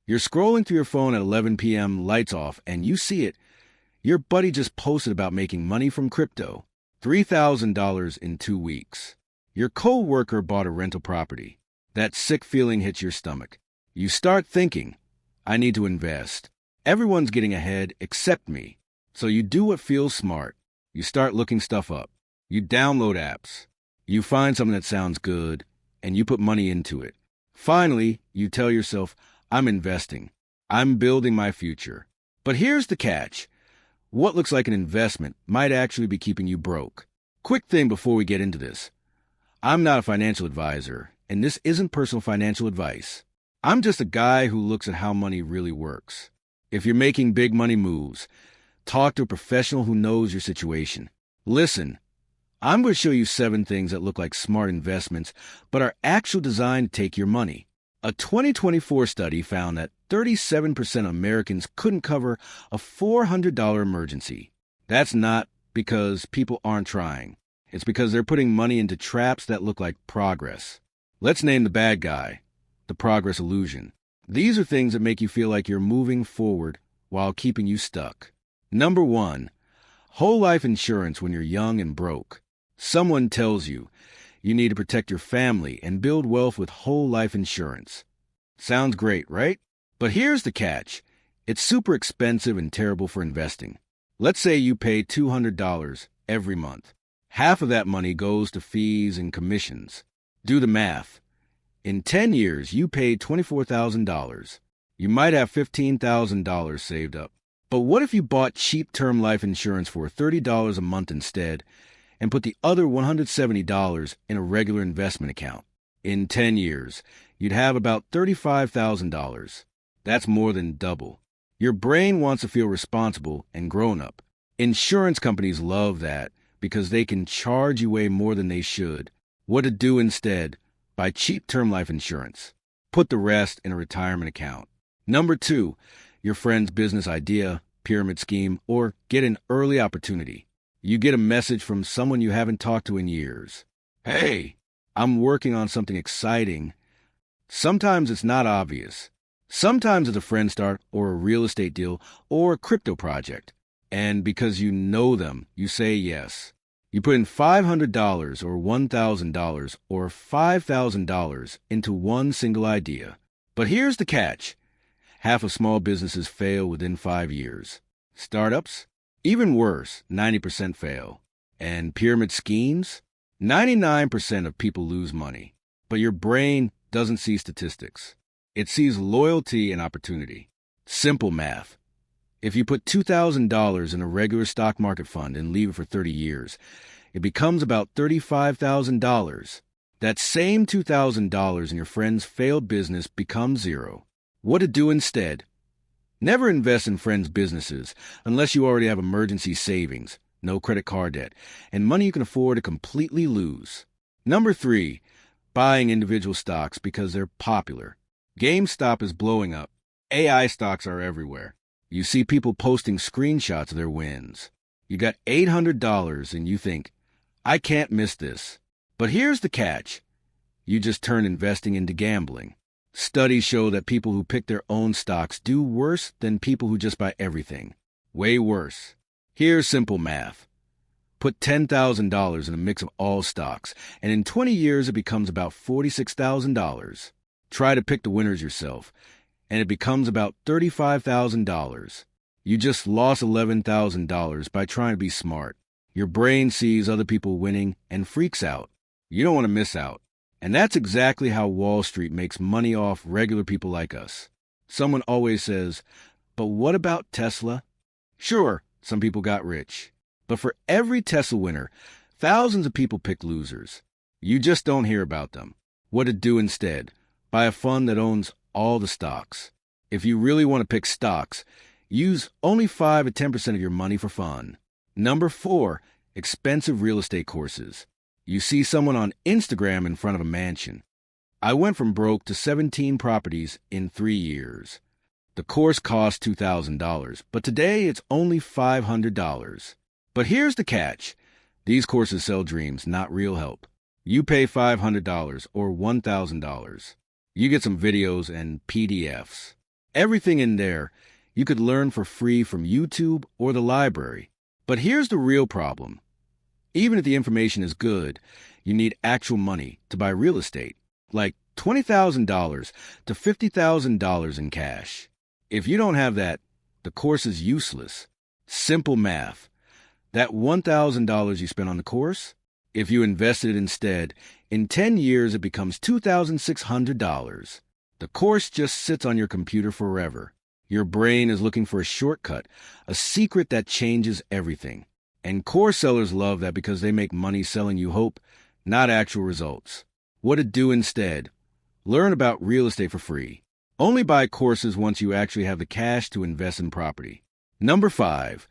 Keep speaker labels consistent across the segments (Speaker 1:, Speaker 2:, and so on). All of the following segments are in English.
Speaker 1: You're scrolling through your phone at 11 p.m., lights off, and you see it. Your buddy just posted about making money from crypto. $3,000 in 2 weeks. Your co-worker bought a rental property. That sick feeling hits your stomach. You start thinking, I need to invest. Everyone's getting ahead except me. So you do what feels smart. You start looking stuff up. You download apps. You find something that sounds good, and you put money into it. Finally, you tell yourself, I'm investing. I'm building my future. But here's the catch. What looks like an investment might actually be keeping you broke. Quick thing before we get into this. I'm not a financial advisor, and this isn't personal financial advice. I'm just a guy who looks at how money really works. If you're making big money moves, talk to a professional who knows your situation. Listen, I'm going to show you 7 things that look like smart investments, but are actually designed to take your money. A 2024 study found that 37% of Americans couldn't cover a $400 emergency. That's not because people aren't trying. It's because they're putting money into traps that look like progress. Let's name the bad guy, the progress illusion. These are things that make you feel like you're moving forward while keeping you stuck. Number 1, whole life insurance when you're young and broke. Someone tells you you need to protect your family and build wealth with whole life insurance. Sounds great, right? But here's the catch. It's super expensive and terrible for investing. Let's say you pay $200 every month. Half of that money goes to fees and commissions. Do the math. In 10 years, you paid $24,000. You might have $15,000 saved up. But what if you bought cheap term life insurance for $30 a month instead and put the other $170 in a regular investment account? In 10 years, you'd have about $35,000. That's more than double. Your brain wants to feel responsible and grown up. Insurance companies love that because they can charge you way more than they should. What to do instead? Buy cheap term life insurance. Put the rest in a retirement account. Number 2, your friend's business idea, pyramid scheme, or get an early opportunity. You get a message from someone you haven't talked to in years. Hey, I'm working on something exciting. Sometimes it's not obvious. Sometimes it's a friend start or a real estate deal or a crypto project. And because you know them, you say yes. You put in $500 or $1,000 or $5,000 into one single idea. But here's the catch. Half of small businesses fail within 5 years. Startups? Even worse, 90% fail. And pyramid schemes? 99% of people lose money. But your brain doesn't see statistics. It sees loyalty and opportunity. Simple math. If you put $2,000 in a regular stock market fund and leave it for 30 years, it becomes about $35,000. That same $2,000 in your friend's failed business becomes zero. What to do instead? Never invest in friends' businesses unless you already have emergency savings, no credit card debt, and money you can afford to completely lose. Number 3, buying individual stocks because they're popular. GameStop is blowing up. AI stocks are everywhere. You see people posting screenshots of their wins. You got $800 and you think, I can't miss this. But here's the catch. You just turn investing into gambling. Studies show that people who pick their own stocks do worse than people who just buy everything. Way worse. Here's simple math. Put $10,000 in a mix of all stocks, and in 20 years it becomes about $46,000. Try to pick the winners yourself, and it becomes about $35,000. You just lost $11,000 by trying to be smart. Your brain sees other people winning and freaks out. You don't want to miss out. And that's exactly how Wall Street makes money off regular people like us. Someone always says, but what about Tesla? Sure, some people got rich. But for every Tesla winner, thousands of people pick losers. You just don't hear about them. What to do instead? Buy a fund that owns all the stocks. If you really want to pick stocks, use only 5 to 10% of your money for fun. Number 4, expensive real estate courses. You see someone on Instagram in front of a mansion. I went from broke to 17 properties in 3 years. The course cost $2,000, but today it's only $500. But here's the catch. These courses sell dreams, not real help. You pay $500 or $1,000. You get some videos and PDFs. Everything in there you could learn for free from YouTube or the library. But here's the real problem. Even if the information is good, you need actual money to buy real estate, like $20,000 to $50,000 in cash. If you don't have that, the course is useless. Simple math. That $1,000 you spent on the course, if you invested it instead, in 10 years it becomes $2,600. The course just sits on your computer forever. Your brain is looking for a shortcut, a secret that changes everything. And course sellers love that because they make money selling you hope, not actual results. What to do instead? Learn about real estate for free. Only buy courses once you actually have the cash to invest in property. Number 5,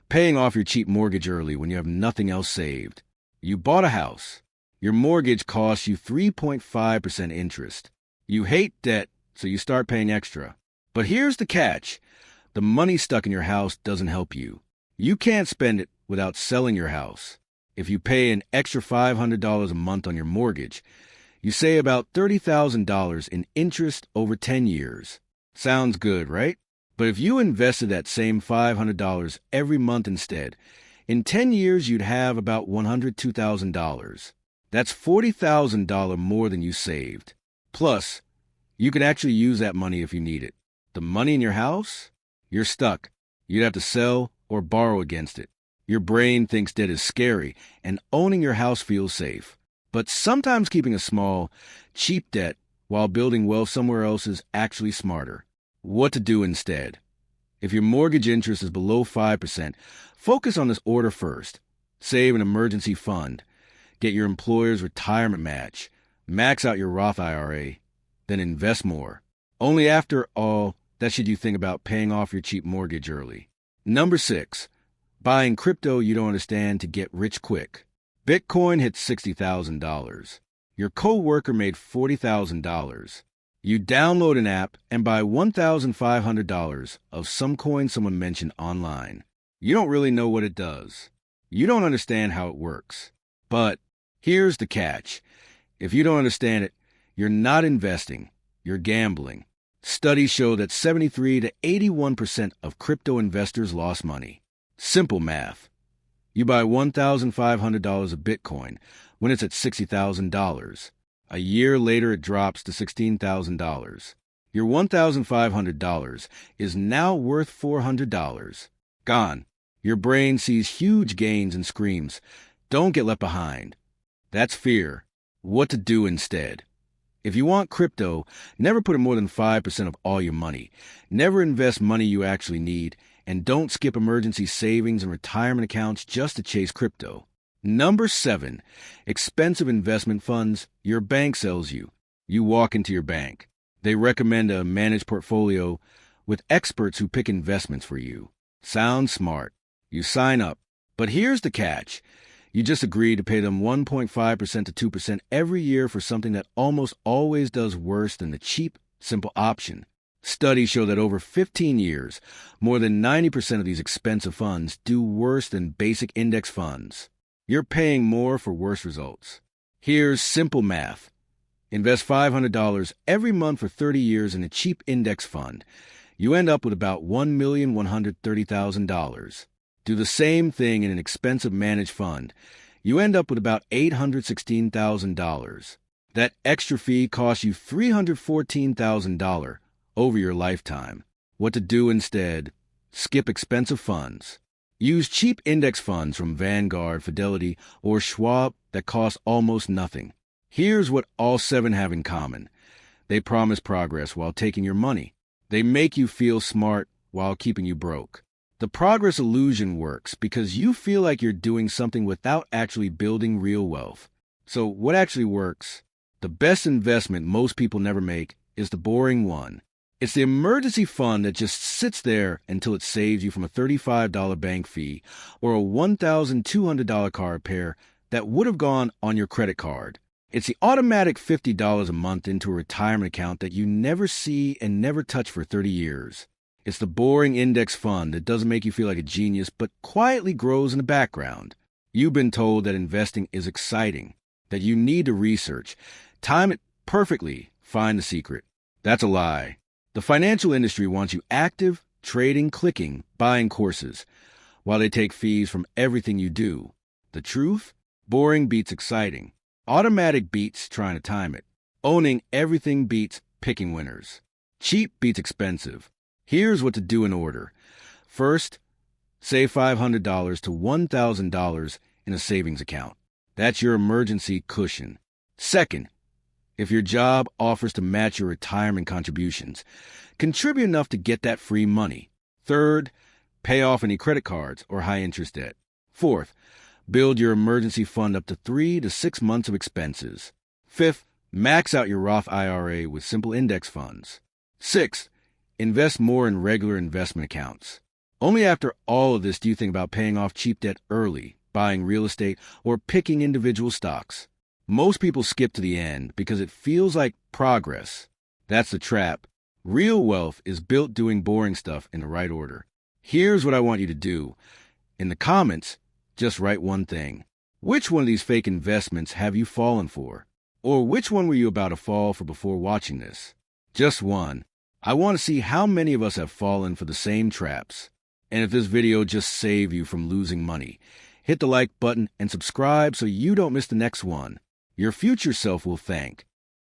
Speaker 1: paying off your cheap mortgage early when you have nothing else saved. You bought a house. Your mortgage costs you 3.5% interest. You hate debt, so you start paying extra. But here's the catch. The money stuck in your house doesn't help you. You can't spend it without selling your house. If you pay an extra $500 a month on your mortgage, you save about $30,000 in interest over 10 years. Sounds good, right? But if you invested that same $500 every month instead, in 10 years you'd have about $102,000. That's $40,000 more than you saved. Plus, you could actually use that money if you need it. The money in your house? You're stuck. You'd have to sell or borrow against it. Your brain thinks debt is scary, and owning your house feels safe. But sometimes keeping a small, cheap debt while building wealth somewhere else is actually smarter. What to do instead? If your mortgage interest is below 5%, focus on this order first. Save an emergency fund. Get your employer's retirement match. Max out your Roth IRA. Then invest more. Only after all that should you think about paying off your cheap mortgage early. Number 6, buying crypto you don't understand to get rich quick. Bitcoin hit $60,000. Your coworker made $40,000. You download an app and buy $1,500 of some coin someone mentioned online. You don't really know what it does. You don't understand how it works. But here's the catch. If you don't understand it, you're not investing. You're gambling. Studies show that 73 to 81% of crypto investors lost money. Simple math. You buy $1,500 of Bitcoin when it's at $60,000. A year later, it drops to $16,000. Your $1,500 is now worth $400. Gone. Your brain sees huge gains and screams, "Don't get left behind." That's fear. What to do instead? If you want crypto, never put in more than 5% of all your money. Never invest money you actually need, and don't skip emergency savings and retirement accounts just to chase crypto. Number 7, expensive investment funds your bank sells you. You walk into your bank. They recommend a managed portfolio with experts who pick investments for you. Sounds smart. You sign up. But here's the catch. You just agree to pay them 1.5% to 2% every year for something that almost always does worse than the cheap, simple option. Studies show that over 15 years, more than 90% of these expensive funds do worse than basic index funds. You're paying more for worse results. Here's simple math. Invest $500 every month for 30 years in a cheap index fund. You end up with about $1,130,000. Do the same thing in an expensive managed fund. You end up with about $816,000. That extra fee costs you $314,000 over your lifetime. What to do instead? Skip expensive funds. Use cheap index funds from Vanguard, Fidelity, or Schwab that cost almost nothing. Here's what all 7 have in common. They promise progress while taking your money. They make you feel smart while keeping you broke. The progress illusion works because you feel like you're doing something without actually building real wealth. So what actually works? The best investment most people never make is the boring one. It's the emergency fund that just sits there until it saves you from a $35 bank fee or a $1,200 car repair that would have gone on your credit card. It's the automatic $50 a month into a retirement account that you never see and never touch for 30 years. It's the boring index fund that doesn't make you feel like a genius but quietly grows in the background. You've been told that investing is exciting, that you need to research, time it perfectly, find the secret. That's a lie. The financial industry wants you active, trading, clicking, buying courses, while they take fees from everything you do. The truth? Boring beats exciting. Automatic beats trying to time it. Owning everything beats picking winners. Cheap beats expensive. Here's what to do in order. First, save $500 to $1,000 in a savings account. That's your emergency cushion. Second, if your job offers to match your retirement contributions, contribute enough to get that free money. Third, pay off any credit cards or high-interest debt. Fourth, build your emergency fund up to 3 to 6 months of expenses. Fifth, max out your Roth IRA with simple index funds. Sixth, invest more in regular investment accounts. Only after all of this do you think about paying off cheap debt early, buying real estate, or picking individual stocks. Most people skip to the end because it feels like progress. That's the trap. Real wealth is built doing boring stuff in the right order. Here's what I want you to do. In the comments, just write one thing. Which one of these fake investments have you fallen for? Or which one were you about to fall for before watching this? Just one. I want to see how many of us have fallen for the same traps. And if this video just saved you from losing money, hit the like button and subscribe so you don't miss the next one. Your future self will thank.